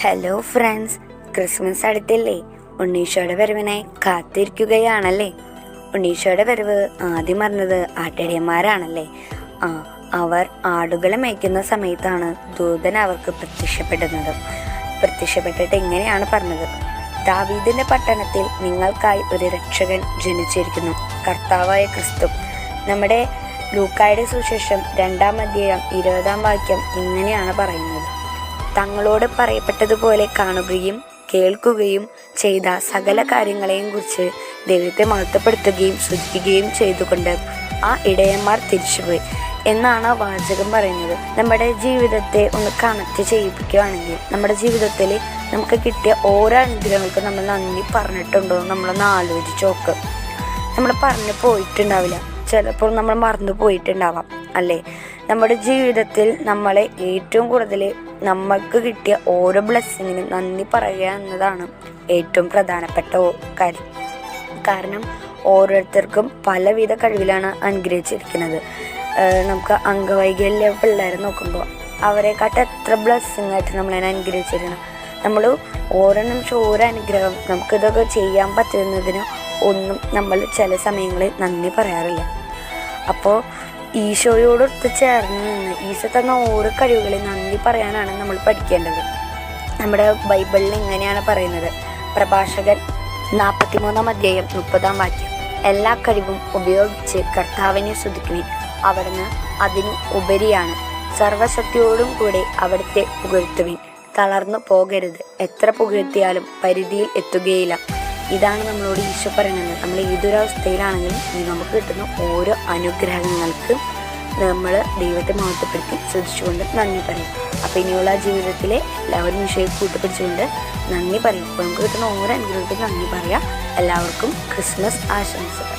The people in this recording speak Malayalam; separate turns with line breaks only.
ഹലോ ഫ്രണ്ട്സ്, ക്രിസ്മസ് അടുത്തല്ലേ? ഉണ്ണീശോയുടെ വരവിനായി കാത്തിരിക്കുകയാണല്ലേ? ഉണ്ണീശോയുടെ വരവ് ആദ്യം പറഞ്ഞത് ആട്ടിടയന്മാരാണല്ലേ? അവർ ആടുകളെ മേയ്ക്കുന്ന സമയത്താണ് ദൂതൻ അവർക്ക് പ്രത്യക്ഷപ്പെട്ടിട്ട് ഇങ്ങനെയാണ് പറഞ്ഞത്: ദാവീദിന്റെ പട്ടണത്തിൽ നിങ്ങൾക്കായി ഒരു രക്ഷകൻ ജനിച്ചിരിക്കുന്നു, കർത്താവായ ക്രിസ്തു. നമ്മുടെ ലൂക്കായുടെ സുവിശേഷം 2-ാം അധ്യായം 20-ാം വാക്യം ഇങ്ങനെയാണ് പറയുന്നത്: തങ്ങളോട് പറയപ്പെട്ടതുപോലെ കാണുകയും കേൾക്കുകയും ചെയ്ത സകല കാര്യങ്ങളെയും കുറിച്ച് ദൈവത്തെ മഹത്വപ്പെടുത്തുകയും സ്തുതിക്കുകയും ചെയ്തുകൊണ്ട് ആ ഇടയന്മാർ തിരിച്ചുപോയി എന്നാണ് ആ വാചകം പറയുന്നത്. നമ്മുടെ ജീവിതത്തെ ഒന്ന് കണക്ട് ചെയ്യിപ്പിക്കുകയാണെങ്കിൽ, നമ്മുടെ ജീവിതത്തിൽ നമുക്ക് കിട്ടിയ ഓരോ അനുഗ്രഹങ്ങൾക്കും നമ്മൾ നന്ദി പറഞ്ഞിട്ടുണ്ടോ നമ്മളൊന്ന് ആലോചിച്ച് നോക്ക്. നമ്മൾ പറഞ്ഞു പോയിട്ടുണ്ടാവില്ല, ചിലപ്പോൾ നമ്മൾ മറന്നു പോയിട്ടുണ്ടാവാം അല്ലേ? നമ്മുടെ ജീവിതത്തിൽ നമ്മളെ ഏറ്റവും കൂടുതൽ നമ്മൾക്ക് കിട്ടിയ ഓരോ ബ്ലെസ്സിങ്ങിനും നന്ദി പറയുക എന്നതാണ് ഏറ്റവും പ്രധാനപ്പെട്ട കാര്യം. കാരണം ഓരോരുത്തർക്കും പലവിധ കഴിവിലാണ് അനുഗ്രഹിച്ചിരിക്കുന്നത്. നമുക്ക് അംഗവൈകല്യ പിള്ളേരെ നോക്കുമ്പോൾ അവരെക്കാട്ട് എത്ര ബ്ലെസ്സിങ് ആയിട്ട് നമ്മളതിനെ അനുഗ്രഹിച്ചിരിക്കണം. നമ്മൾ ഓരോ നിമിഷം ഓരോ അനുഗ്രഹം നമുക്കിതൊക്കെ ചെയ്യാൻ പറ്റുന്നതിന് ഒന്നും നമ്മൾ ചില സമയങ്ങളിൽ നന്ദി പറയാറില്ല. അപ്പോൾ ഈശോയോടൊത്ത് ചേർന്ന് നിന്ന് ഈശോ തന്ന ഓരോ കഴിവുകളെ നന്ദി പറയാനാണ് നമ്മൾ പഠിക്കേണ്ടത്. നമ്മുടെ ബൈബിളിൽ ഇങ്ങനെയാണ് പറയുന്നത്: പ്രഭാഷകൻ 43-ാം അധ്യായം 30-ാം വാക്യം: എല്ലാ കഴിവും ഉപയോഗിച്ച് കർത്താവിനെ സ്തുതിക്കുവിൻ, അവിടുന്ന് അതിന് ഉപരിയാണ്. സർവശക്തിയോടും കൂടെ അവിടുത്തെ പുകഴ്ത്തുവിൻ, തളർന്നു പോകരുത്. എത്ര പുകഴ്ത്തിയാലും പരിധിയിൽ എത്തുകയില്ല. ഇതാണ് നമ്മളോട് ഈശോ പറയുന്നത്. നമ്മൾ ഏതൊരവസ്ഥയിലാണെങ്കിലും നമുക്ക് കിട്ടുന്ന ഓരോ അനുഗ്രഹങ്ങൾക്കും നമ്മൾ ദൈവത്തെ മഹത്വപ്പെടുത്തി സ്തുതിച്ചുകൊണ്ട് നന്ദി പറയും. അപ്പോൾ ഇനിയുള്ള ജീവിതത്തിലെ എല്ലാവരും ഈശോയെ കൂട്ടുപിടിച്ചുകൊണ്ട് നന്ദി പറയും. അപ്പോൾ നമുക്ക് കിട്ടുന്ന ഓരോ അനുഗ്രഹത്തിനും നന്ദി പറയാം. എല്ലാവർക്കും ക്രിസ്മസ് ആശംസകൾ.